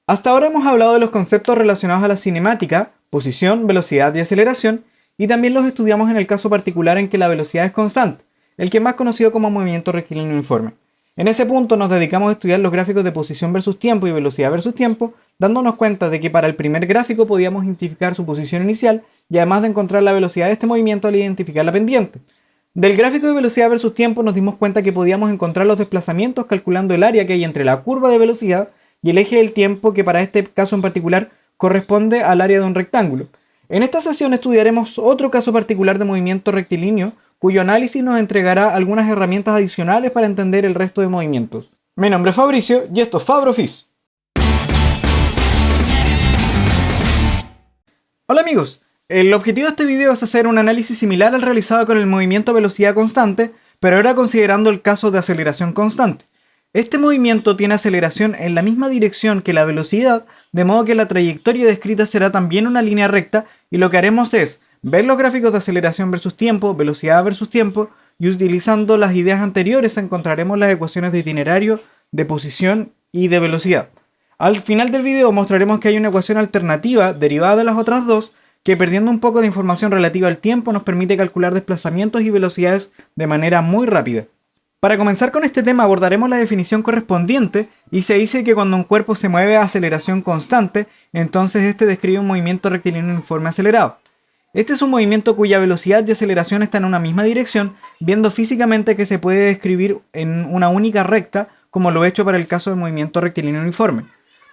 Hasta ahora hemos hablado de los conceptos relacionados a la cinemática, posición, velocidad y aceleración, y también los estudiamos en el caso particular en que la velocidad es constante, el que es más conocido como movimiento rectilíneo uniforme. En ese punto nos dedicamos a estudiar los gráficos de posición versus tiempo y velocidad versus tiempo, dándonos cuenta de que para el primer gráfico podíamos identificar su posición inicial y además de encontrar la velocidad de este movimiento al identificar la pendiente. Del gráfico de velocidad versus tiempo nos dimos cuenta que podíamos encontrar los desplazamientos calculando el área que hay entre la curva de velocidad y el eje del tiempo, que para este caso en particular corresponde al área de un rectángulo. En esta sesión estudiaremos otro caso particular de movimiento rectilíneo, cuyo análisis nos entregará algunas herramientas adicionales para entender el resto de movimientos. Mi nombre es Fabricio y esto es FabroFis. Hola amigos, el objetivo de este video es hacer un análisis similar al realizado con el movimiento a velocidad constante, pero ahora considerando el caso de aceleración constante. Este movimiento tiene aceleración en la misma dirección que la velocidad, de modo que la trayectoria descrita será también una línea recta, y lo que haremos es ver los gráficos de aceleración versus tiempo, velocidad versus tiempo, y utilizando las ideas anteriores encontraremos las ecuaciones de itinerario, de posición y de velocidad. Al final del video mostraremos que hay una ecuación alternativa derivada de las otras dos, que perdiendo un poco de información relativa al tiempo nos permite calcular desplazamientos y velocidades de manera muy rápida. Para comenzar con este tema abordaremos la definición correspondiente y se dice que cuando un cuerpo se mueve a aceleración constante, entonces este describe un movimiento rectilíneo uniforme acelerado. Este es un movimiento cuya velocidad y aceleración están en una misma dirección, viendo físicamente que se puede describir en una única recta, como lo he hecho para el caso del movimiento rectilíneo uniforme.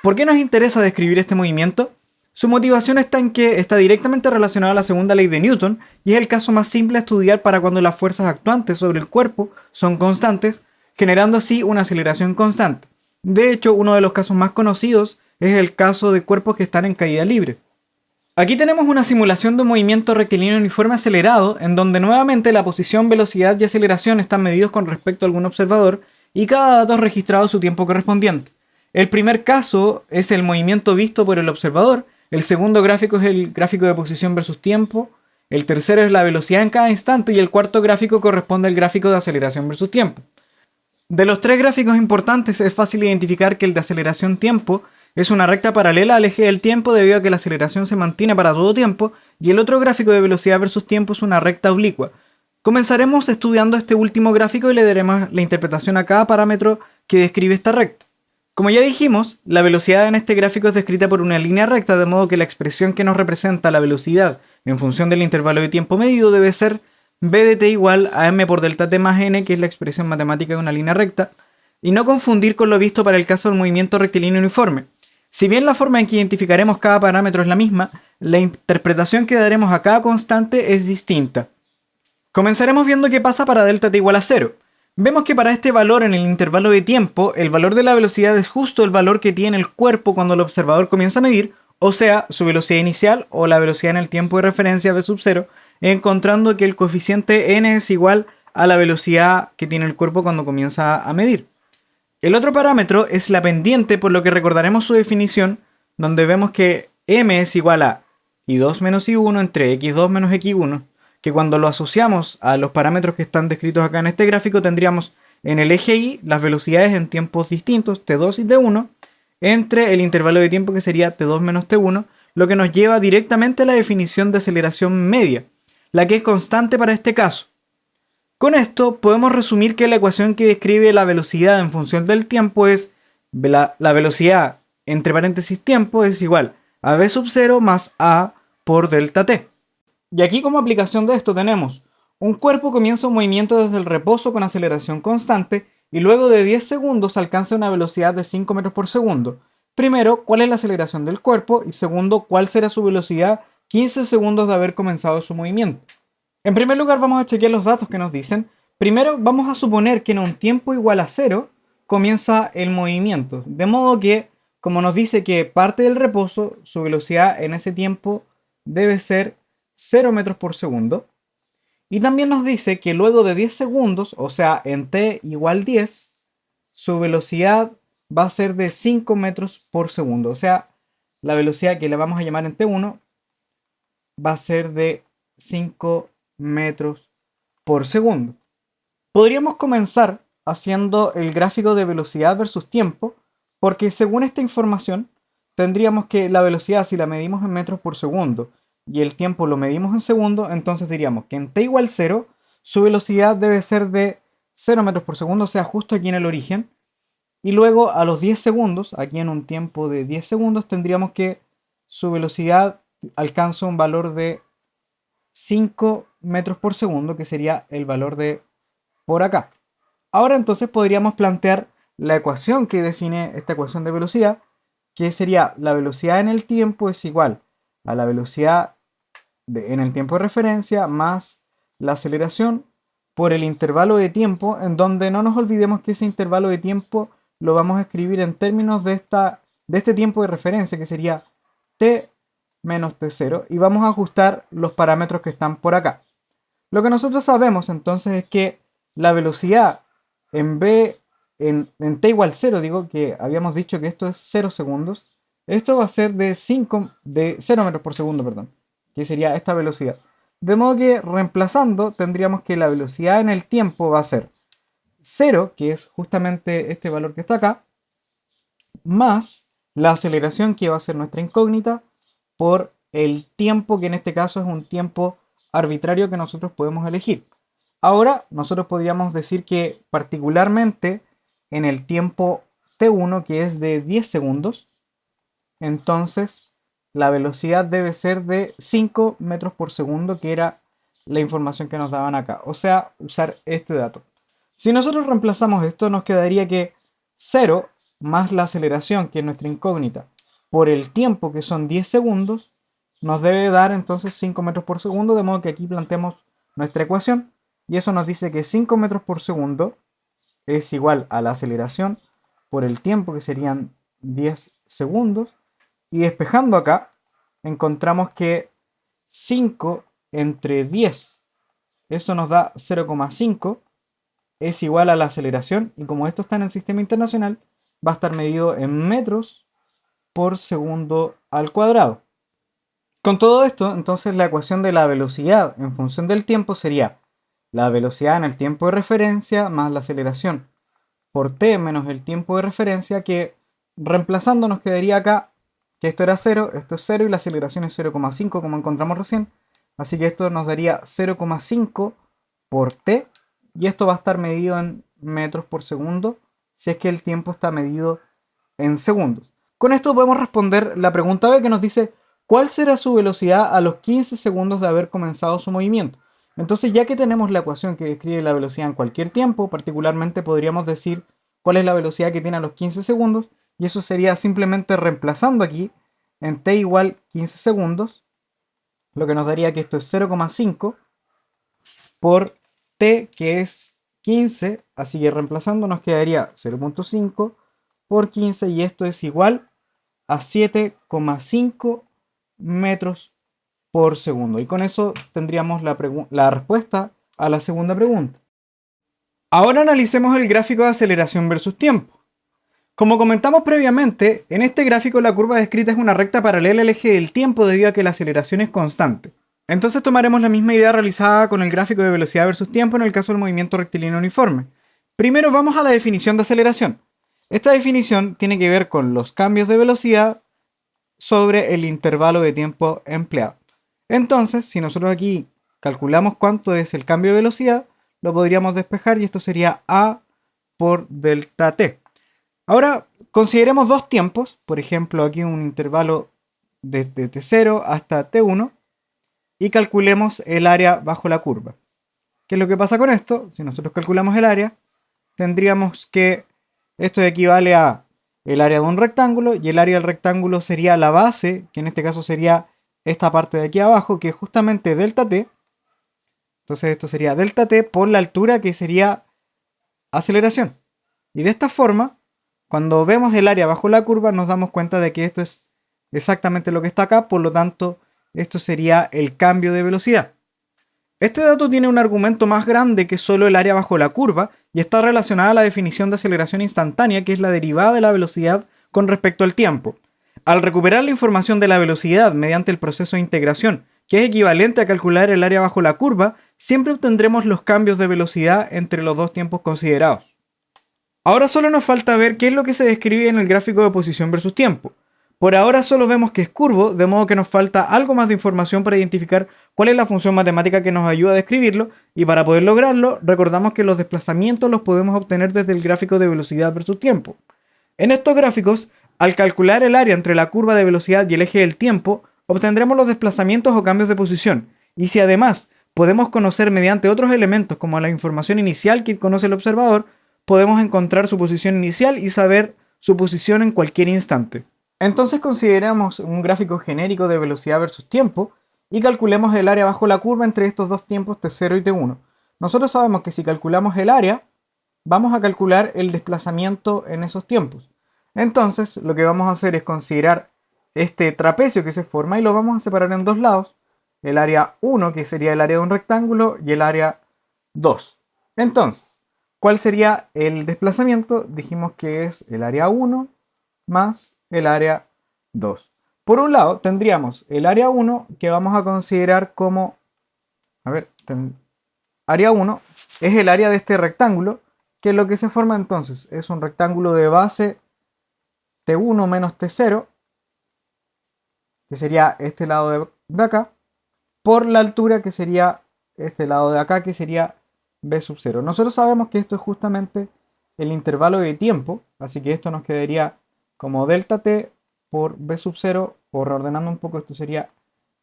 ¿Por qué nos interesa describir este movimiento? Su motivación está en que está directamente relacionado a la segunda ley de Newton y es el caso más simple a estudiar para cuando las fuerzas actuantes sobre el cuerpo son constantes, generando así una aceleración constante. De hecho, uno de los casos más conocidos es el caso de cuerpos que están en caída libre. Aquí tenemos una simulación de un movimiento rectilíneo uniforme acelerado, en donde nuevamente la posición, velocidad y aceleración están medidos con respecto a algún observador y cada dato es registrado a su tiempo correspondiente. El primer caso es el movimiento visto por el observador, el segundo gráfico es el gráfico de posición versus tiempo, el tercero es la velocidad en cada instante y el cuarto gráfico corresponde al gráfico de aceleración versus tiempo. De los tres gráficos importantes es fácil identificar que el de aceleración tiempo es una recta paralela al eje del tiempo debido a que la aceleración se mantiene para todo tiempo y el otro gráfico de velocidad versus tiempo es una recta oblicua. Comenzaremos estudiando este último gráfico y le daremos la interpretación a cada parámetro que describe esta recta. Como ya dijimos, la velocidad en este gráfico es descrita por una línea recta, de modo que la expresión que nos representa la velocidad en función del intervalo de tiempo medido debe ser b de t igual a m por delta t más n, que es la expresión matemática de una línea recta, y no confundir con lo visto para el caso del movimiento rectilíneo uniforme. Si bien la forma en que identificaremos cada parámetro es la misma, la interpretación que daremos a cada constante es distinta. Comenzaremos viendo qué pasa para delta t igual a 0. Vemos que para este valor en el intervalo de tiempo, el valor de la velocidad es justo el valor que tiene el cuerpo cuando el observador comienza a medir, o sea, su velocidad inicial o la velocidad en el tiempo de referencia v sub 0, encontrando que el coeficiente n es igual a la velocidad que tiene el cuerpo cuando comienza a medir. El otro parámetro es la pendiente, por lo que recordaremos su definición, donde vemos que m es igual a i2 menos i1 entre x2 menos x1, que cuando lo asociamos a los parámetros que están descritos acá en este gráfico tendríamos en el eje y las velocidades en tiempos distintos, t2 y t1, entre el intervalo de tiempo que sería t2 menos t1, lo que nos lleva directamente a la definición de aceleración media, la que es constante para este caso. Con esto podemos resumir que la ecuación que describe la velocidad en función del tiempo es la velocidad entre paréntesis tiempo es igual a v sub 0 más a por delta t. Y aquí como aplicación de esto tenemos, un cuerpo comienza un movimiento desde el reposo con aceleración constante y luego de 10 segundos alcanza una velocidad de 5 metros por segundo. Primero, ¿cuál es la aceleración del cuerpo? Y segundo, ¿cuál será su velocidad 15 segundos de haber comenzado su movimiento? En primer lugar vamos a chequear los datos que nos dicen. Primero vamos a suponer que en un tiempo igual a 0 comienza el movimiento. De modo que, como nos dice que parte del reposo, su velocidad en ese tiempo debe ser 0 metros por segundo. Y también nos dice que luego de 10 segundos, o sea, en t igual 10, su velocidad va a ser de 5 metros por segundo. O sea, la velocidad que le vamos a llamar en t1 va a ser de 5 metros por segundo. Podríamos comenzar haciendo el gráfico de velocidad versus tiempo, porque según esta información, tendríamos que la velocidad, si la medimos en metros por segundo y el tiempo lo medimos en segundos, entonces diríamos que en t igual 0, su velocidad debe ser de 0 metros por segundo, o sea, justo aquí en el origen. Y luego a los 10 segundos, aquí en un tiempo de 10 segundos, tendríamos que su velocidad alcanza un valor de 5 metros por segundo, que sería el valor de por acá. Ahora entonces podríamos plantear la ecuación que define esta ecuación de velocidad, que sería la velocidad en el tiempo es igual a la velocidad en el tiempo de referencia más la aceleración por el intervalo de tiempo, en donde no nos olvidemos que ese intervalo de tiempo lo vamos a escribir en términos de este tiempo de referencia, que sería t menos t0, y vamos a ajustar los parámetros que están por acá. Lo que nosotros sabemos entonces es que la velocidad en t igual 0, digo que habíamos dicho que esto es 0 segundos, esto va a ser de 0 metros por segundo, perdón, que sería esta velocidad. De modo que reemplazando tendríamos que la velocidad en el tiempo va a ser 0, que es justamente este valor que está acá, más la aceleración, que va a ser nuestra incógnita, por el tiempo, que en este caso es un tiempo arbitrario que nosotros podemos elegir. Ahora nosotros podríamos decir que particularmente en el tiempo t1, que es de 10 segundos, entonces la velocidad debe ser de 5 metros por segundo, que era la información que nos daban acá. O sea, usar este dato. Si nosotros reemplazamos esto, nos quedaría que 0 más la aceleración, que es nuestra incógnita, por el tiempo, que son 10 segundos, nos debe dar entonces 5 metros por segundo, de modo que aquí planteamos nuestra ecuación, y eso nos dice que 5 metros por segundo es igual a la aceleración por el tiempo, que serían 10 segundos, y despejando acá, encontramos que 5 entre 10, eso nos da 0,5, es igual a la aceleración, y como esto está en el sistema internacional, va a estar medido en metros por segundo al cuadrado. Con todo esto, entonces la ecuación de la velocidad en función del tiempo sería la velocidad en el tiempo de referencia más la aceleración por t menos el tiempo de referencia, que reemplazando nos quedaría acá que esto era 0, esto es 0 y la aceleración es 0,5 como encontramos recién. Así que esto nos daría 0,5 por t, y esto va a estar medido en metros por segundo si es que el tiempo está medido en segundos. Con esto podemos responder la pregunta B, que nos dice ¿cuál será su velocidad a los 15 segundos de haber comenzado su movimiento? Entonces, ya que tenemos la ecuación que describe la velocidad en cualquier tiempo, particularmente podríamos decir cuál es la velocidad que tiene a los 15 segundos, y eso sería simplemente reemplazando aquí en t igual 15 segundos, lo que nos daría que esto es 0,5 por t, que es 15, así que reemplazando nos quedaría 0,5 por 15, y esto es igual a 7,5 metros por segundo. Y con eso tendríamos la respuesta a la segunda pregunta. Ahora analicemos el gráfico de aceleración versus tiempo. Como comentamos previamente, en este gráfico la curva descrita es una recta paralela al eje del tiempo debido a que la aceleración es constante. Entonces tomaremos la misma idea realizada con el gráfico de velocidad versus tiempo en el caso del movimiento rectilíneo uniforme. Primero vamos a la definición de aceleración. Esta definición tiene que ver con los cambios de velocidad sobre el intervalo de tiempo empleado. Entonces, si nosotros aquí calculamos cuánto es el cambio de velocidad, lo podríamos despejar y esto sería A por delta t. Ahora, consideremos dos tiempos, por ejemplo, aquí un intervalo desde t0 hasta t1, y calculemos el área bajo la curva. ¿Qué es lo que pasa con esto? Si nosotros calculamos el área, tendríamos que esto equivale a el área de un rectángulo, y el área del rectángulo sería la base, que en este caso sería esta parte de aquí abajo, que es justamente delta t. Entonces esto sería delta t por la altura, que sería aceleración. Y de esta forma, cuando vemos el área bajo la curva, nos damos cuenta de que esto es exactamente lo que está acá, por lo tanto, esto sería el cambio de velocidad. Este dato tiene un argumento más grande que solo el área bajo la curva, y está relacionada a la definición de aceleración instantánea, que es la derivada de la velocidad con respecto al tiempo. Al recuperar la información de la velocidad mediante el proceso de integración, que es equivalente a calcular el área bajo la curva, siempre obtendremos los cambios de velocidad entre los dos tiempos considerados. Ahora solo nos falta ver qué es lo que se describe en el gráfico de posición versus tiempo. Por ahora solo vemos que es curvo, de modo que nos falta algo más de información para identificar cuál es la función matemática que nos ayuda a describirlo, y para poder lograrlo, recordamos que los desplazamientos los podemos obtener desde el gráfico de velocidad versus tiempo. En estos gráficos, al calcular el área entre la curva de velocidad y el eje del tiempo, obtendremos los desplazamientos o cambios de posición, y si además podemos conocer mediante otros elementos como la información inicial que conoce el observador, podemos encontrar su posición inicial y saber su posición en cualquier instante. Entonces consideremos un gráfico genérico de velocidad versus tiempo y calculemos el área bajo la curva entre estos dos tiempos t0 y t1. Nosotros sabemos que si calculamos el área, vamos a calcular el desplazamiento en esos tiempos. Entonces lo que vamos a hacer es considerar este trapecio que se forma y lo vamos a separar en dos lados. El área 1, que sería el área de un rectángulo, y el área 2. Entonces, ¿cuál sería el desplazamiento? Dijimos que es el área 1 más el área 2. Por un lado, tendríamos el área 1 que vamos a considerar como... área 1 es el área de este rectángulo, que lo que se forma entonces es un rectángulo de base T1 menos T0, que sería este lado de acá, por la altura que sería este lado de acá, que sería B sub 0. Nosotros sabemos que esto es justamente el intervalo de tiempo, así que esto nos quedaría como delta t por B sub 0, o reordenando un poco, esto sería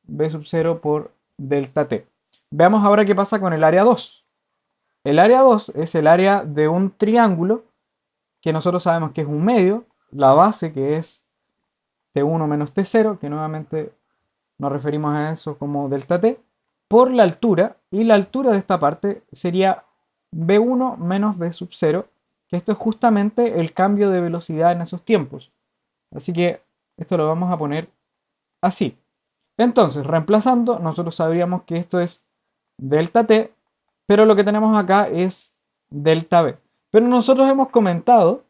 B sub 0 por delta t. Veamos ahora qué pasa con el área 2. El área 2 es el área de un triángulo que nosotros sabemos que es un medio, la base que es T1 menos T0, que nuevamente nos referimos a eso como delta t, por la altura, y la altura de esta parte sería B1 menos B sub 0, que esto es justamente el cambio de velocidad en esos tiempos. Así que esto lo vamos a poner así. Entonces, reemplazando, nosotros sabríamos que esto es delta t, pero lo que tenemos acá es delta b. Pero nosotros hemos comentado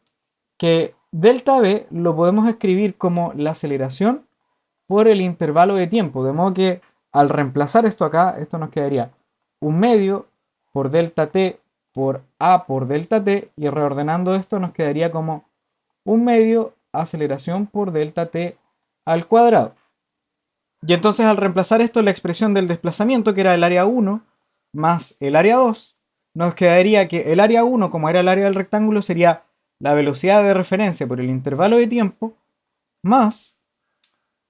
que delta b lo podemos escribir como la aceleración por el intervalo de tiempo, de modo que al reemplazar esto acá, esto nos quedaría un medio por delta t por a por delta t, y reordenando esto nos quedaría como un medio aceleración por delta t al cuadrado. Y entonces al reemplazar esto en la expresión del desplazamiento, que era el área 1 más el área 2, nos quedaría que el área 1, como era el área del rectángulo, sería la velocidad de referencia por el intervalo de tiempo más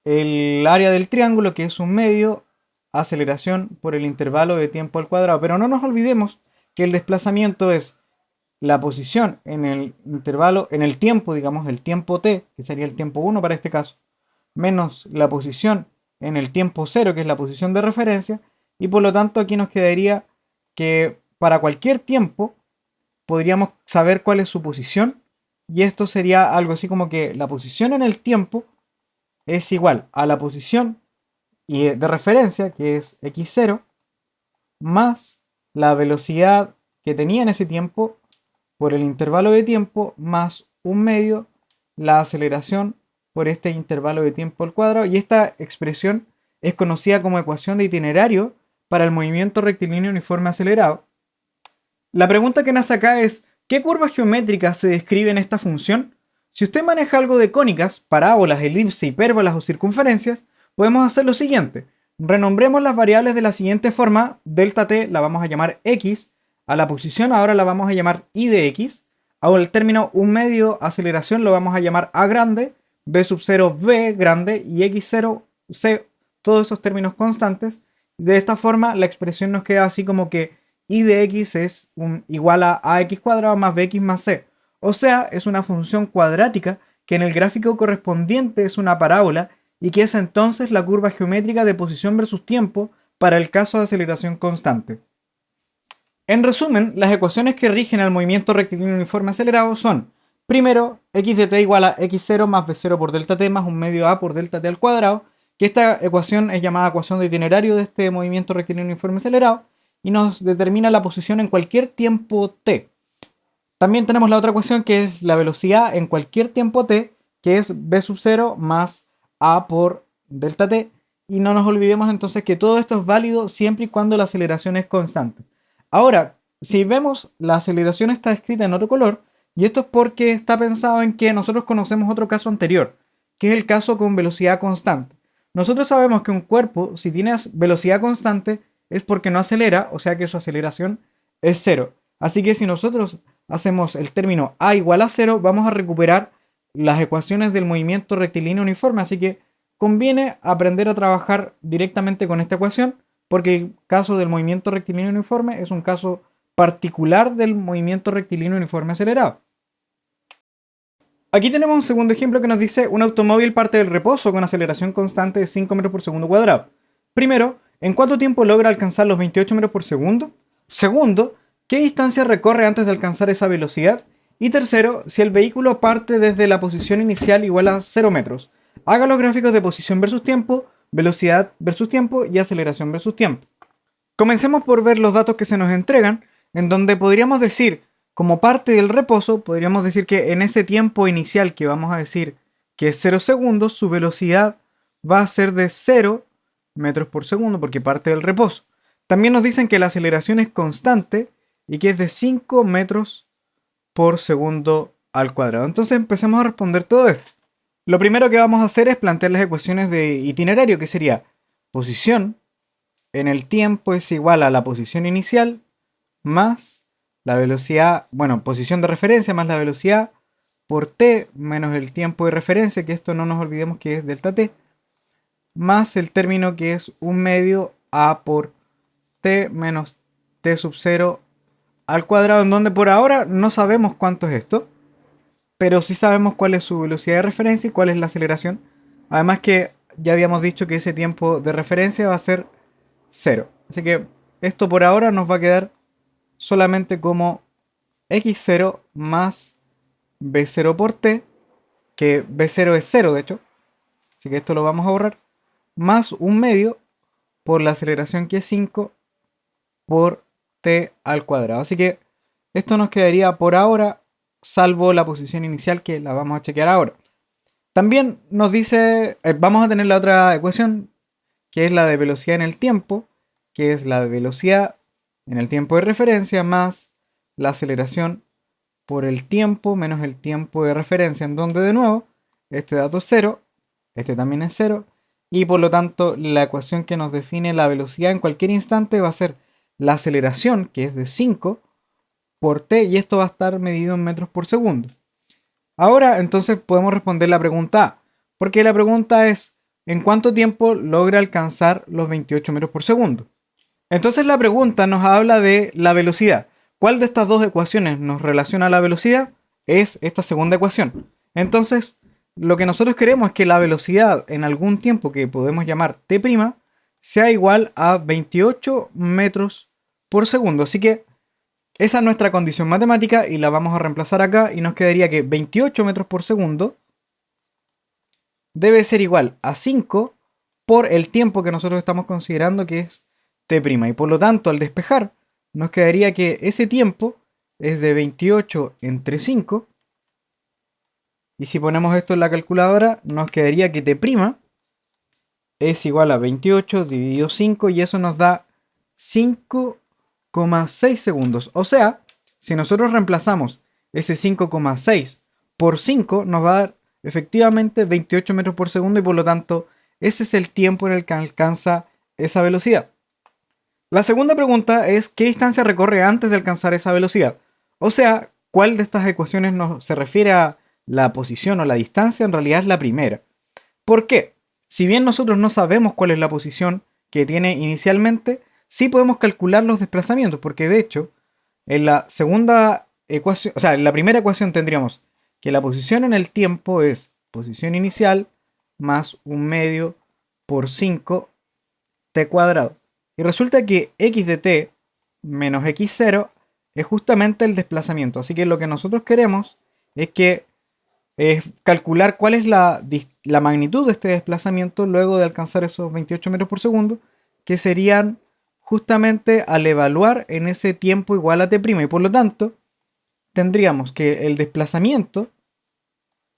el área del triángulo, que es un medio aceleración por el intervalo de tiempo al cuadrado. Pero no nos olvidemos que el desplazamiento es la posición en el intervalo, en el tiempo, digamos, el tiempo t, que sería el tiempo 1 para este caso, menos la posición en el tiempo 0, que es la posición de referencia, y por lo tanto aquí nos quedaría que para cualquier tiempo podríamos saber cuál es su posición, y esto sería algo así como que la posición en el tiempo es igual a la posición de referencia, que es x0, más la velocidad que tenía en ese tiempo por el intervalo de tiempo, más un medio la aceleración por este intervalo de tiempo al cuadrado. Y esta expresión es conocida como ecuación de itinerario para el movimiento rectilíneo uniforme acelerado. La pregunta que nace acá es: ¿qué curvas geométricas se describen en esta función? Si usted maneja algo de cónicas, parábolas, elipses, hipérbolas o circunferencias, podemos hacer lo siguiente. Renombremos las variables de la siguiente forma. Delta t la vamos a llamar x, a la posición ahora la vamos a llamar y de x, ahora el término un medio aceleración lo vamos a llamar a grande, b sub 0 b grande y x0 c, todos esos términos constantes. De esta forma la expresión nos queda así como que y de x es igual a ax cuadrado más bx más c. O sea, es una función cuadrática que en el gráfico correspondiente es una parábola y que es entonces la curva geométrica de posición versus tiempo para el caso de aceleración constante. En resumen, las ecuaciones que rigen al movimiento rectilíneo uniforme acelerado son: primero, x de t igual a x0 más b0 por delta t más un medio a por delta t al cuadrado, que esta ecuación es llamada ecuación de itinerario de este movimiento rectilíneo uniforme acelerado y nos determina la posición en cualquier tiempo t. También tenemos la otra ecuación, que es la velocidad en cualquier tiempo t, que es b sub 0 más a por delta t. Y no nos olvidemos entonces que todo esto es válido siempre y cuando la aceleración es constante. Ahora, si vemos, la aceleración está escrita en otro color, y esto es porque está pensado en que nosotros conocemos otro caso anterior, que es el caso con velocidad constante. Nosotros sabemos que un cuerpo, si tiene velocidad constante, es porque no acelera, o sea que su aceleración es cero. Así que si nosotros hacemos el término a igual a cero, vamos a recuperar las ecuaciones del movimiento rectilíneo uniforme. Así que conviene aprender a trabajar directamente con esta ecuación, porque el caso del movimiento rectilíneo uniforme es un caso particular del movimiento rectilíneo uniforme acelerado. Aquí tenemos un segundo ejemplo que nos dice un automóvil parte del reposo con aceleración constante de 5 metros por segundo cuadrado. Primero, ¿en cuánto tiempo logra alcanzar los 28 metros por segundo? Segundo, ¿qué distancia recorre antes de alcanzar esa velocidad? Y tercero, si el vehículo parte desde la posición inicial igual a 0 metros. Haga los gráficos de posición versus tiempo, velocidad versus tiempo y aceleración versus tiempo. Comencemos por ver los datos que se nos entregan, en donde podríamos decir, como parte del reposo, podríamos decir que en ese tiempo inicial que vamos a decir que es 0 segundos, su velocidad va a ser de 0 metros por segundo porque parte del reposo. También nos dicen que la aceleración es constante y que es de 5 metros por segundo al cuadrado. Entonces empecemos a responder todo esto. Lo primero que vamos a hacer es plantear las ecuaciones de itinerario, que sería posición en el tiempo es igual a la posición inicial más la velocidad, bueno, posición de referencia más la velocidad por t menos el tiempo de referencia, que esto no nos olvidemos que es delta t, más el término que es un medio a por t menos t sub 0 al cuadrado, en donde por ahora no sabemos cuánto es esto, pero sí sabemos cuál es su velocidad de referencia y cuál es la aceleración. Además que ya habíamos dicho que ese tiempo de referencia va a ser 0. Así que esto por ahora nos va a quedar solamente como x0 más b0 por t, que b0 es 0 de hecho, así que esto lo vamos a borrar, más un medio por la aceleración que es 5 por t al cuadrado. Así que esto nos quedaría por ahora, salvo la posición inicial que la vamos a chequear ahora. También nos dice, vamos a tener la otra ecuación, que es la de velocidad en el tiempo, que es la de velocidad en el tiempo de referencia más la aceleración por el tiempo menos el tiempo de referencia, en donde de nuevo este dato es 0, este también es 0, y por lo tanto la ecuación que nos define la velocidad en cualquier instante va a ser la aceleración, que es de 5 por t, y esto va a estar medido en metros por segundo. Ahora entonces podemos responder la pregunta A, porque la pregunta es ¿en cuánto tiempo logra alcanzar los 28 metros por segundo? Entonces la pregunta nos habla de la velocidad. ¿Cuál de estas dos ecuaciones nos relaciona a la velocidad? Es esta segunda ecuación. Entonces, lo que nosotros queremos es que la velocidad en algún tiempo que podemos llamar t' sea igual a 28 metros por segundo. Así que esa es nuestra condición matemática y la vamos a reemplazar acá y nos quedaría que 28 metros por segundo debe ser igual a 5 por el tiempo que nosotros estamos considerando que es t'. Y por lo tanto, al despejar, nos quedaría que ese tiempo es de 28 entre 5. Y si ponemos esto en la calculadora, nos quedaría que t' es igual a 28 dividido 5 y eso nos da 5,6 segundos. O sea, si nosotros reemplazamos ese 5,6 por 5, nos va a dar efectivamente 28 metros por segundo y por lo tanto ese es el tiempo en el que alcanza esa velocidad. La segunda pregunta es ¿qué distancia recorre antes de alcanzar esa velocidad? O sea, ¿cuál de estas ecuaciones se refiere a la posición o la distancia? En realidad es la primera. ¿Por qué? Si bien nosotros no sabemos cuál es la posición que tiene inicialmente, sí podemos calcular los desplazamientos, porque de hecho, en la segunda ecuación, o sea, en la primera ecuación tendríamos que la posición en el tiempo es posición inicial más un medio por 5 t cuadrado. Y resulta que x de t menos x0 es justamente el desplazamiento. Así que lo que nosotros queremos es calcular cuál es la magnitud de este desplazamiento luego de alcanzar esos 28 metros por segundo, que serían justamente al evaluar en ese tiempo igual a t'. Y por lo tanto, tendríamos que el desplazamiento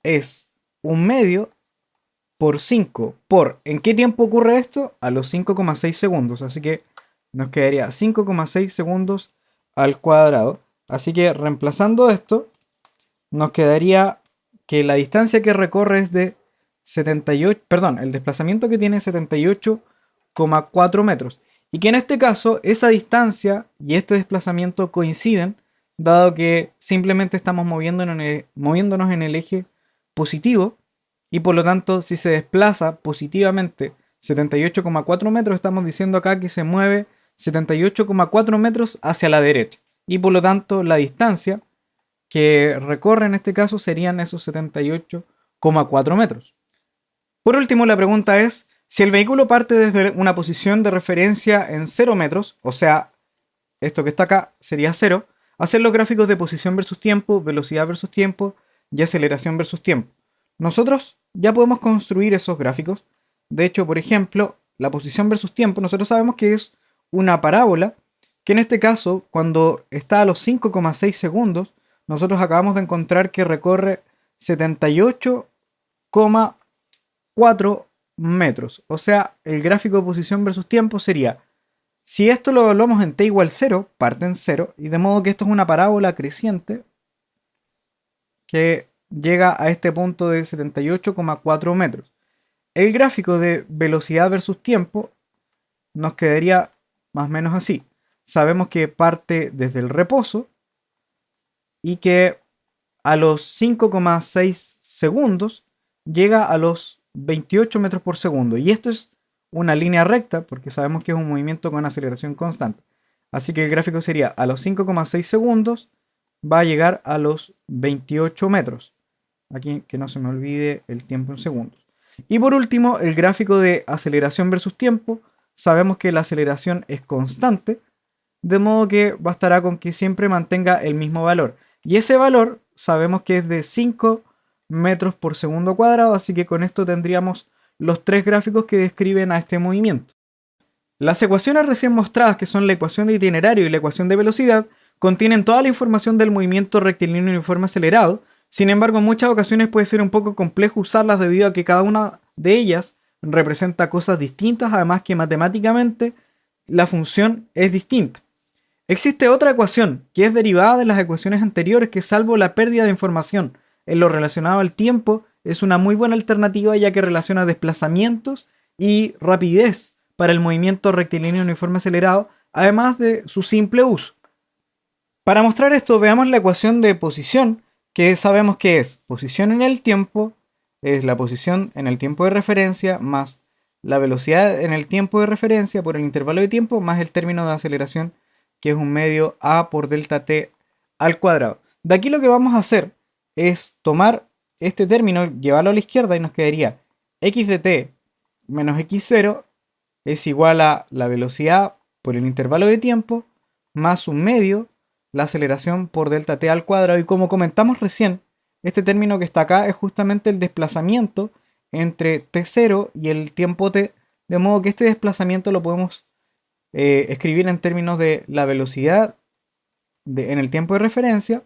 es un medio por 5 por ¿en qué tiempo ocurre esto? A los 5,6 segundos. Así que nos quedaría 5,6 segundos al cuadrado. Así que reemplazando esto, nos quedaría que la distancia que recorre es de el desplazamiento que tiene 78,4 metros. Y que en este caso esa distancia y este desplazamiento coinciden, dado que simplemente estamos moviéndonos en el eje positivo, y por lo tanto si se desplaza positivamente 78,4 metros, estamos diciendo acá que se mueve 78,4 metros hacia la derecha. Y por lo tanto la distancia que recorre en este caso serían esos 78,4 metros. Por último, la pregunta es, si el vehículo parte desde una posición de referencia en 0 metros, o sea, esto que está acá sería 0, hacer los gráficos de posición versus tiempo, velocidad versus tiempo y aceleración versus tiempo. Nosotros ya podemos construir esos gráficos. De hecho, por ejemplo, la posición versus tiempo, nosotros sabemos que es una parábola, que en este caso, cuando está a los 5,6 segundos, nosotros acabamos de encontrar que recorre 78,4 metros. O sea, el gráfico de posición versus tiempo sería, si esto lo evaluamos en t igual 0, parte en 0, y de modo que esto es una parábola creciente que llega a este punto de 78,4 metros. El gráfico de velocidad versus tiempo nos quedaría más o menos así. Sabemos que parte desde el reposo y que a los 5,6 segundos llega a los 28 metros por segundo. Y esto es una línea recta porque sabemos que es un movimiento con aceleración constante. Así que el gráfico sería a los 5,6 segundos va a llegar a los 28 metros. Aquí que no se me olvide el tiempo en segundos. Y por último, el gráfico de aceleración versus tiempo. Sabemos que la aceleración es constante, de modo que bastará con que siempre mantenga el mismo valor. Y ese valor sabemos que es de 5 metros por segundo cuadrado, así que con esto tendríamos los tres gráficos que describen a este movimiento. Las ecuaciones recién mostradas, que son la ecuación de itinerario y la ecuación de velocidad, contienen toda la información del movimiento rectilíneo uniforme acelerado. Sin embargo, en muchas ocasiones puede ser un poco complejo usarlas debido a que cada una de ellas representa cosas distintas, además que matemáticamente la función es distinta. Existe otra ecuación que es derivada de las ecuaciones anteriores que, salvo la pérdida de información en lo relacionado al tiempo, es una muy buena alternativa ya que relaciona desplazamientos y rapidez para el movimiento rectilíneo uniforme acelerado, además de su simple uso. Para mostrar esto, veamos la ecuación de posición, que sabemos que es posición en el tiempo, es la posición en el tiempo de referencia, más la velocidad en el tiempo de referencia por el intervalo de tiempo, más el término de aceleración, que es un medio a por delta t al cuadrado. De aquí lo que vamos a hacer es tomar este término, llevarlo a la izquierda y nos quedaría x de t menos x0 es igual a la velocidad por el intervalo de tiempo más un medio, la aceleración por delta t al cuadrado. Y como comentamos recién, este término que está acá es justamente el desplazamiento entre t0 y el tiempo t, de modo que este desplazamiento lo podemos escribir en términos de la velocidad en el tiempo de referencia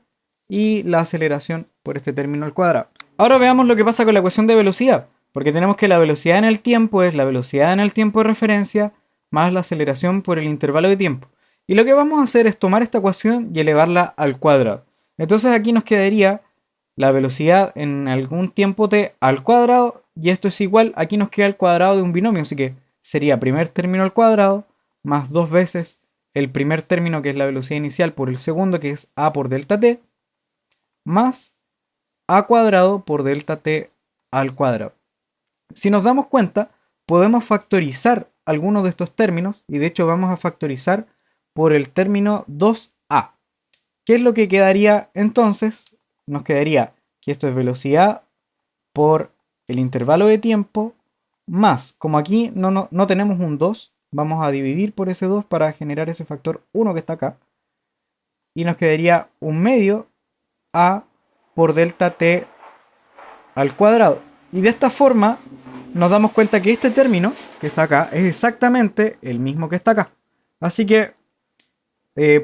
y la aceleración por este término al cuadrado. Ahora veamos lo que pasa con la ecuación de velocidad, porque tenemos que la velocidad en el tiempo es la velocidad en el tiempo de referencia más la aceleración por el intervalo de tiempo. Y lo que vamos a hacer es tomar esta ecuación y elevarla al cuadrado. Entonces aquí nos quedaría la velocidad en algún tiempo t al cuadrado, y esto es igual, aquí nos queda el cuadrado de un binomio, así que sería primer término al cuadrado más dos veces el primer término, que es la velocidad inicial, por el segundo, que es a por delta t, más a cuadrado por delta t al cuadrado. Si nos damos cuenta, podemos factorizar algunos de estos términos, y de hecho vamos a factorizar por el término 2a. ¿Qué es lo que quedaría entonces? Nos quedaría que esto es velocidad por el intervalo de tiempo más, como aquí no tenemos un 2, vamos a dividir por ese 2 para generar ese factor 1 que está acá. Y nos quedaría un medio a por delta t al cuadrado. Y de esta forma nos damos cuenta que este término que está acá es exactamente el mismo que está acá. Así que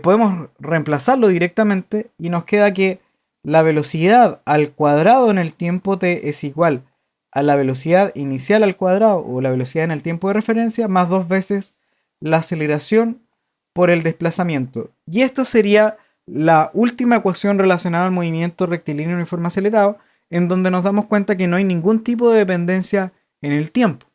podemos reemplazarlo directamente y nos queda que la velocidad al cuadrado en el tiempo t es igual a la velocidad inicial al cuadrado o la velocidad en el tiempo de referencia más dos veces la aceleración por el desplazamiento. Y esta sería la última ecuación relacionada al movimiento rectilíneo uniforme acelerado, en donde nos damos cuenta que no hay ningún tipo de dependencia en el tiempo.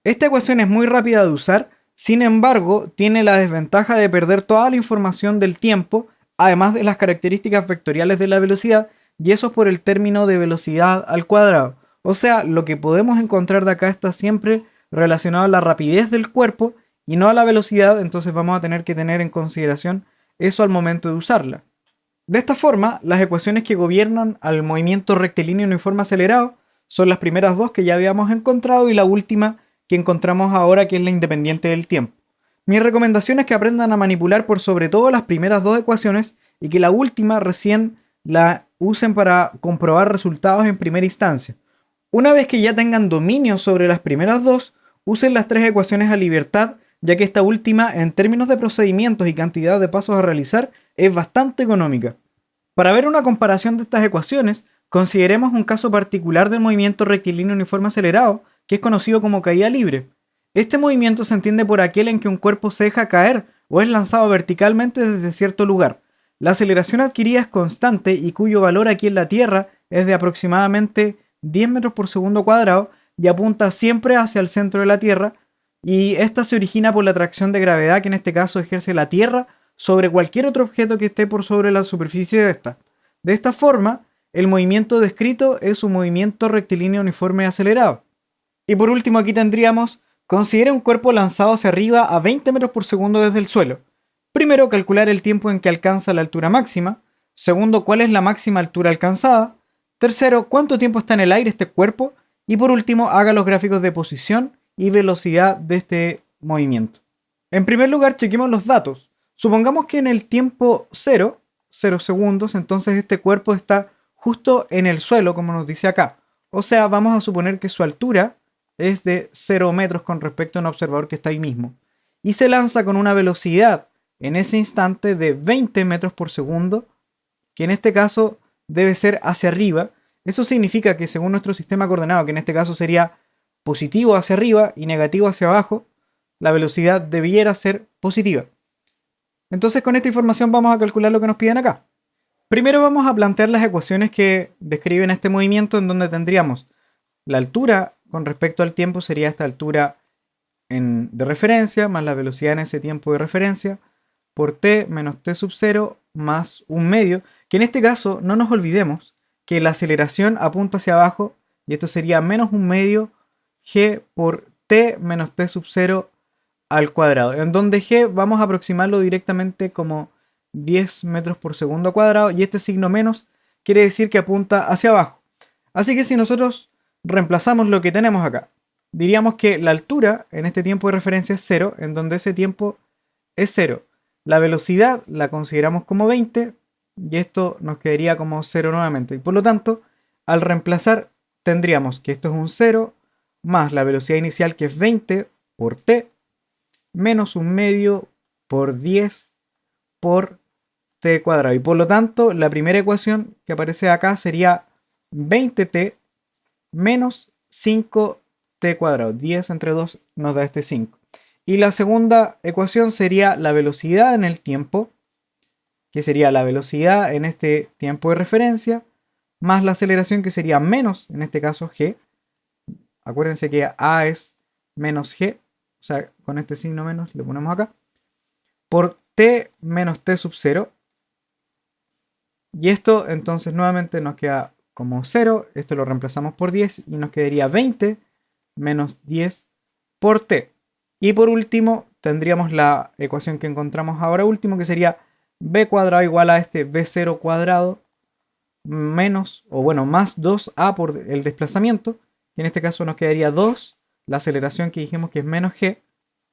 Esta ecuación es muy rápida de usar, sin embargo, tiene la desventaja de perder toda la información del tiempo, además de las características vectoriales de la velocidad, y eso es por el término de velocidad al cuadrado. O sea, lo que podemos encontrar de acá está siempre relacionado a la rapidez del cuerpo y no a la velocidad, entonces vamos a tener que tener en consideración eso al momento de usarla. De esta forma, las ecuaciones que gobiernan al movimiento rectilíneo uniforme acelerado son las primeras dos que ya habíamos encontrado y la última que encontramos ahora, que es la independiente del tiempo. Mi recomendación es que aprendan a manipular por sobre todo las primeras dos ecuaciones y que la última recién la usen para comprobar resultados en primera instancia. Una vez que ya tengan dominio sobre las primeras dos, usen las tres ecuaciones a libertad, ya que esta última, en términos de procedimientos y cantidad de pasos a realizar, es bastante económica. Para ver una comparación de estas ecuaciones, consideremos un caso particular del movimiento rectilíneo uniforme acelerado, que es conocido como caída libre. Este movimiento se entiende por aquel en que un cuerpo se deja caer o es lanzado verticalmente desde cierto lugar. La aceleración adquirida es constante y cuyo valor aquí en la Tierra es de aproximadamente 10 metros por segundo cuadrado y apunta siempre hacia el centro de la Tierra, y esta se origina por la atracción de gravedad que en este caso ejerce la Tierra sobre cualquier otro objeto que esté por sobre la superficie de esta. De esta forma, el movimiento descrito es un movimiento rectilíneo uniforme acelerado. Y por último aquí tendríamos: considera un cuerpo lanzado hacia arriba a 20 metros por segundo desde el suelo. Primero, calcular el tiempo en que alcanza la altura máxima. Segundo, cuál es la máxima altura alcanzada. Tercero, cuánto tiempo está en el aire este cuerpo. Y por último, haga los gráficos de posición y velocidad de este movimiento. En primer lugar, chequemos los datos. Supongamos que en el tiempo 0 segundos, entonces este cuerpo está justo en el suelo, como nos dice acá. O sea, vamos a suponer que su altura es de 0 metros con respecto a un observador que está ahí mismo. Y se lanza con una velocidad en ese instante de 20 metros por segundo, que en este caso debe ser hacia arriba. Eso significa que según nuestro sistema coordenado, que en este caso sería positivo hacia arriba y negativo hacia abajo, la velocidad debiera ser positiva. Entonces con esta información vamos a calcular lo que nos piden acá. Primero vamos a plantear las ecuaciones que describen este movimiento, en donde tendríamos la altura con respecto al tiempo, sería esta altura de referencia más la velocidad en ese tiempo de referencia por t menos t sub 0 más un medio, que en este caso no nos olvidemos que la aceleración apunta hacia abajo y esto sería menos un medio g por t menos t sub 0 al cuadrado, en donde g vamos a aproximarlo directamente como 10 metros por segundo cuadrado y este signo menos quiere decir que apunta hacia abajo. Así que si nosotros reemplazamos lo que tenemos acá, diríamos que la altura en este tiempo de referencia es 0, en donde ese tiempo es 0. La velocidad la consideramos como 20 y esto nos quedaría como 0 nuevamente. Y por lo tanto, al reemplazar tendríamos que esto es un 0 más la velocidad inicial, que es 20 por t, menos un medio por 10 por t cuadrado. Y por lo tanto, la primera ecuación que aparece acá sería 20t menos 5t cuadrado. 10 entre 2 nos da este 5. Y la segunda ecuación sería la velocidad en el tiempo, que sería la velocidad en este tiempo de referencia, más la aceleración, que sería menos, en este caso, g. Acuérdense que a es menos g, o sea, con este signo menos le ponemos acá, por t menos t sub 0. Y esto entonces nuevamente nos queda como 0, esto lo reemplazamos por 10 y nos quedaría 20 menos 10 por t. Y por último tendríamos la ecuación que encontramos ahora último, que sería b cuadrado igual a este b0 cuadrado menos, o bueno, más 2a por el desplazamiento, que en este caso nos quedaría 2, la aceleración que dijimos que es menos g,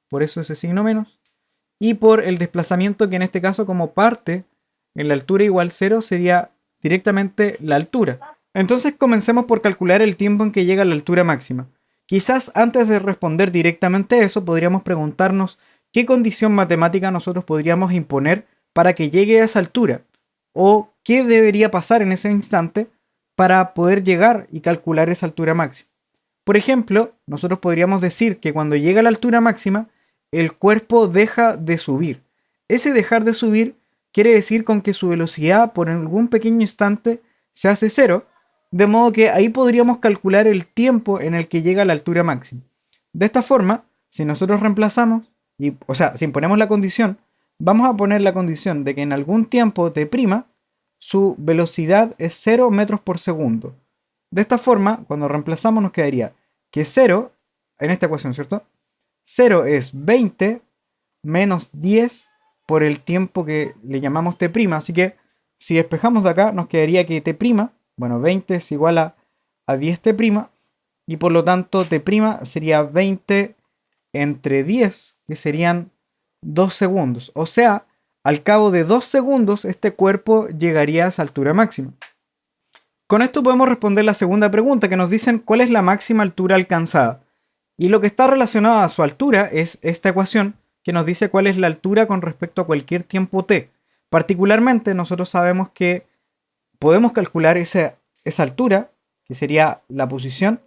por eso ese signo menos, y por el desplazamiento, que en este caso como parte en la altura igual 0 sería directamente la altura. Entonces comencemos por calcular el tiempo en que llega a la altura máxima. Quizás antes de responder directamente eso, podríamos preguntarnos qué condición matemática nosotros podríamos imponer para que llegue a esa altura, o qué debería pasar en ese instante para poder llegar y calcular esa altura máxima. Por ejemplo, nosotros podríamos decir que cuando llega a la altura máxima, el cuerpo deja de subir. Ese dejar de subir quiere decir con que su velocidad por algún pequeño instante se hace 0, de modo que ahí podríamos calcular el tiempo en el que llega a la altura máxima. De esta forma, si nosotros reemplazamos, o sea, si imponemos la condición, vamos a poner la condición de que en algún tiempo t', su velocidad es 0 metros por segundo. De esta forma, cuando reemplazamos nos quedaría que 0, en esta ecuación, ¿cierto? 0 es 20 menos 10 por el tiempo que le llamamos t', así que si despejamos de acá nos quedaría que t', bueno, 20 es igual a 10t', y por lo tanto t' sería 20 entre 10, que serían 2 segundos. O sea, al cabo de 2 segundos este cuerpo llegaría a esa altura máxima. Con esto podemos responder la segunda pregunta, que nos dicen cuál es la máxima altura alcanzada. Y lo que está relacionado a su altura es esta ecuación, que nos dice cuál es la altura con respecto a cualquier tiempo t. Particularmente nosotros sabemos que podemos calcular esa altura, que sería la posición,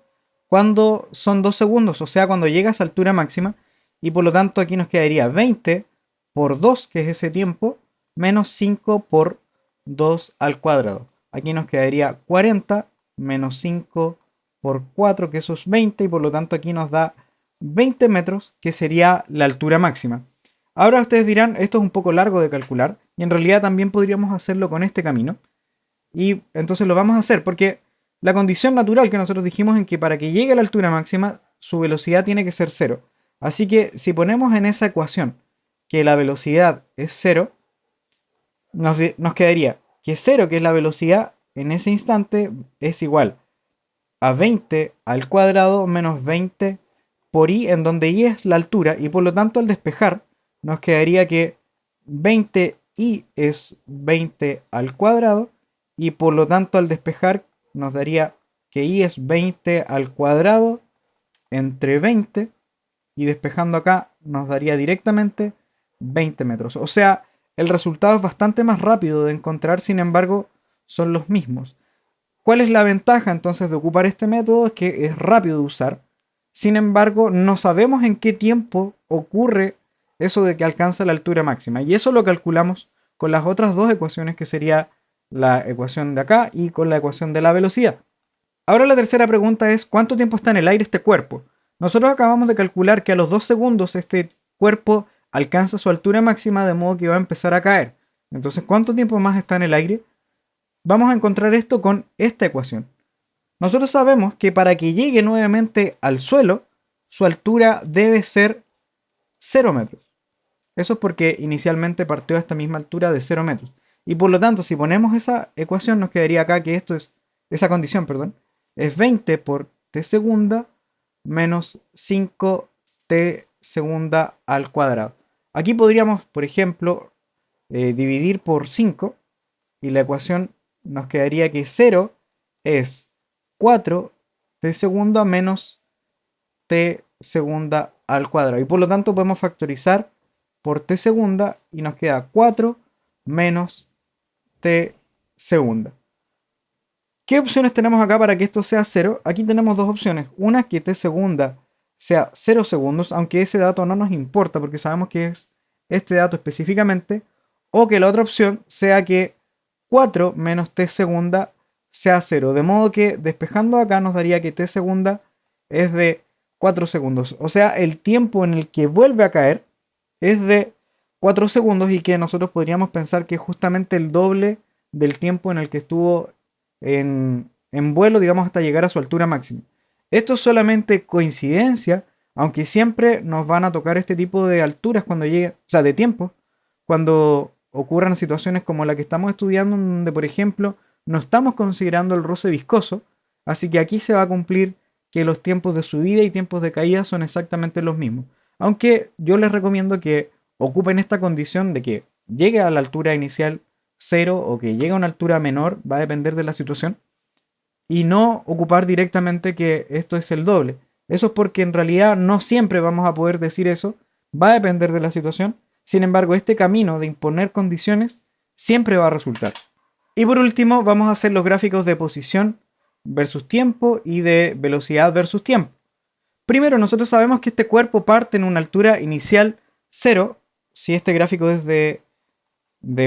cuando son 2 segundos, o sea, cuando llega a esa altura máxima, y por lo tanto aquí nos quedaría 20 por 2, que es ese tiempo, menos 5 por 2 al cuadrado. Aquí nos quedaría 40 menos 5 por 4, que eso es 20, y por lo tanto aquí nos da 20 metros, que sería la altura máxima. Ahora ustedes dirán, esto es un poco largo de calcular, y en realidad también podríamos hacerlo con este camino. Y entonces lo vamos a hacer porque la condición natural que nosotros dijimos en que para que llegue a la altura máxima, su velocidad tiene que ser 0. Así que si ponemos en esa ecuación que la velocidad es 0, nos quedaría que 0, que es la velocidad en ese instante, es igual a 20 al cuadrado menos 20 por i, en donde i es la altura, y por lo tanto al despejar nos quedaría que 20i es 20 al cuadrado, y por lo tanto al despejar nos daría que i es 20 al cuadrado entre 20, y despejando acá nos daría directamente 20 metros. O sea, el resultado es bastante más rápido de encontrar, sin embargo, son los mismos. ¿Cuál es la ventaja entonces de ocupar este método? Es que es rápido de usar. Sin embargo, no sabemos en qué tiempo ocurre eso de que alcanza la altura máxima. Y eso lo calculamos con las otras dos ecuaciones, que sería la ecuación de acá y con la ecuación de la velocidad. Ahora la tercera pregunta es, ¿cuánto tiempo está en el aire este cuerpo? Nosotros acabamos de calcular que a los 2 segundos este cuerpo alcanza su altura máxima, de modo que va a empezar a caer. Entonces, ¿cuánto tiempo más está en el aire? Vamos a encontrar esto con esta ecuación. Nosotros sabemos que para que llegue nuevamente al suelo, su altura debe ser 0 metros. Eso es porque inicialmente partió a esta misma altura de 0 metros. Y por lo tanto, si ponemos esa ecuación, nos quedaría acá que esa condición, perdón, es 20 por t segunda menos 5t segunda al cuadrado. Aquí podríamos, por ejemplo, dividir por 5, y la ecuación nos quedaría que 0 es 4t segunda menos t segunda al cuadrado. Y por lo tanto podemos factorizar por t segunda y nos queda 4 menos t segunda. ¿Qué opciones tenemos acá para que esto sea 0? Aquí tenemos dos opciones. Una, que t segunda sea 0 segundos, aunque ese dato no nos importa porque sabemos que es este dato específicamente. O que la otra opción sea que 4 menos t segunda sea 0. De modo que despejando acá nos daría que t segunda es de 4 segundos. O sea, el tiempo en el que vuelve a caer es de 4 segundos, y que nosotros podríamos pensar que es justamente el doble del tiempo en el que estuvo en vuelo, digamos, hasta llegar a su altura máxima. Esto es solamente coincidencia, aunque siempre nos van a tocar este tipo de alturas cuando llegue, o sea, de tiempo, cuando ocurran situaciones como la que estamos estudiando, donde, por ejemplo, no estamos considerando el roce viscoso, así que aquí se va a cumplir que los tiempos de subida y tiempos de caída son exactamente los mismos. Aunque yo les recomiendo que ocupen esta condición de que llegue a la altura inicial 0 o que llegue a una altura menor, va a depender de la situación, y no ocupar directamente que esto es el doble. Eso es porque en realidad no siempre vamos a poder decir eso, va a depender de la situación. Sin embargo, este camino de imponer condiciones siempre va a resultar. Y por último, vamos a hacer los gráficos de posición versus tiempo y de velocidad versus tiempo. Primero, nosotros sabemos que este cuerpo parte en una altura inicial 0, si este gráfico es de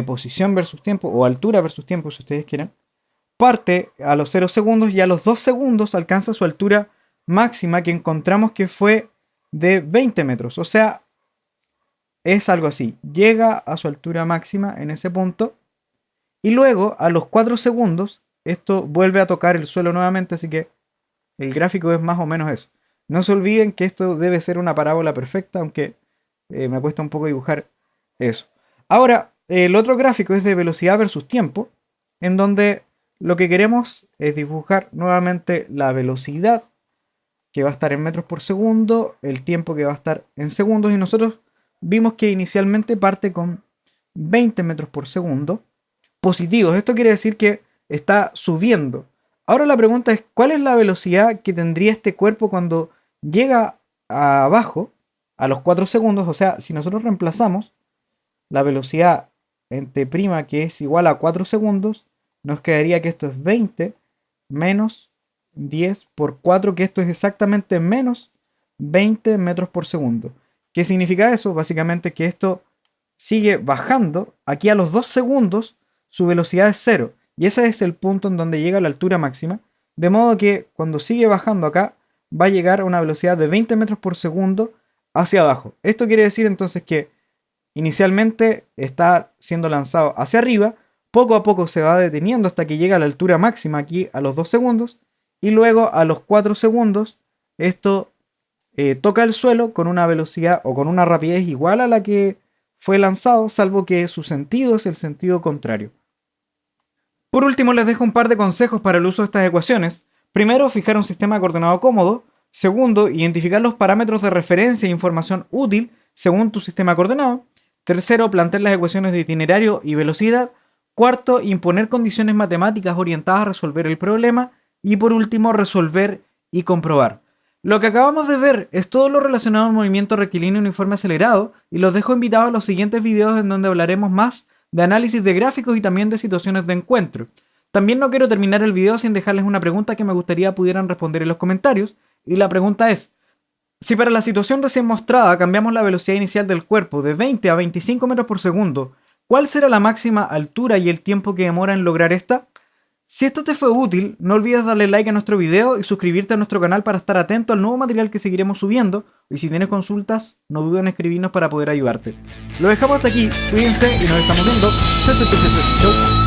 posición versus tiempo, o altura versus tiempo, si ustedes quieren. parte a los 0 segundos y a los 2 segundos alcanza su altura máxima, que encontramos que fue de 20 metros. O sea, es algo así. Llega a su altura máxima en ese punto y luego a los 4 segundos esto vuelve a tocar el suelo nuevamente, así que el gráfico es más o menos eso. No se olviden que esto debe ser una parábola perfecta, aunque me cuesta un poco dibujar eso. Ahora, el otro gráfico es de velocidad versus tiempo, en donde lo que queremos es dibujar nuevamente la velocidad, que va a estar en metros por segundo, el tiempo que va a estar en segundos, y nosotros vimos que inicialmente parte con 20 metros por segundo positivos. Esto quiere decir que está subiendo. Ahora la pregunta es, ¿cuál es la velocidad que tendría este cuerpo cuando llega a abajo a los 4 segundos? O sea, si nosotros reemplazamos la velocidad en t', que es igual a 4 segundos, nos quedaría que esto es 20 menos 10 por 4, que esto es exactamente menos 20 metros por segundo. ¿Qué significa eso? Básicamente que esto sigue bajando. Aquí a los 2 segundos su velocidad es 0. Y ese es el punto en donde llega a la altura máxima. De modo que cuando sigue bajando acá, va a llegar a una velocidad de 20 metros por segundo hacia abajo. Esto quiere decir entonces que inicialmente está siendo lanzado hacia arriba, poco a poco se va deteniendo hasta que llega a la altura máxima aquí a los 2 segundos, y luego a los 4 segundos esto toca el suelo con una velocidad o con una rapidez igual a la que fue lanzado, salvo que su sentido es el sentido contrario. Por último, les dejo un par de consejos para el uso de estas ecuaciones. Primero, fijar un sistema coordenado cómodo. Segundo, identificar los parámetros de referencia e información útil según tu sistema coordenado. Tercero, plantear las ecuaciones de itinerario y velocidad. Cuarto, imponer condiciones matemáticas orientadas a resolver el problema. Y por último, resolver y comprobar. Lo que acabamos de ver es todo lo relacionado al movimiento rectilíneo uniforme acelerado, y los dejo invitados a los siguientes videos en donde hablaremos más de análisis de gráficos y también de situaciones de encuentro. También no quiero terminar el video sin dejarles una pregunta que me gustaría pudieran responder en los comentarios, y la pregunta es: si para la situación recién mostrada cambiamos la velocidad inicial del cuerpo de 20 a 25 metros por segundo, ¿cuál será la máxima altura y el tiempo que demora en lograr esta? Si esto te fue útil, no olvides darle like a nuestro video y suscribirte a nuestro canal para estar atento al nuevo material que seguiremos subiendo, y si tienes consultas, no dudes en escribirnos para poder ayudarte. Lo dejamos hasta aquí, cuídense y nos estamos viendo. Chau.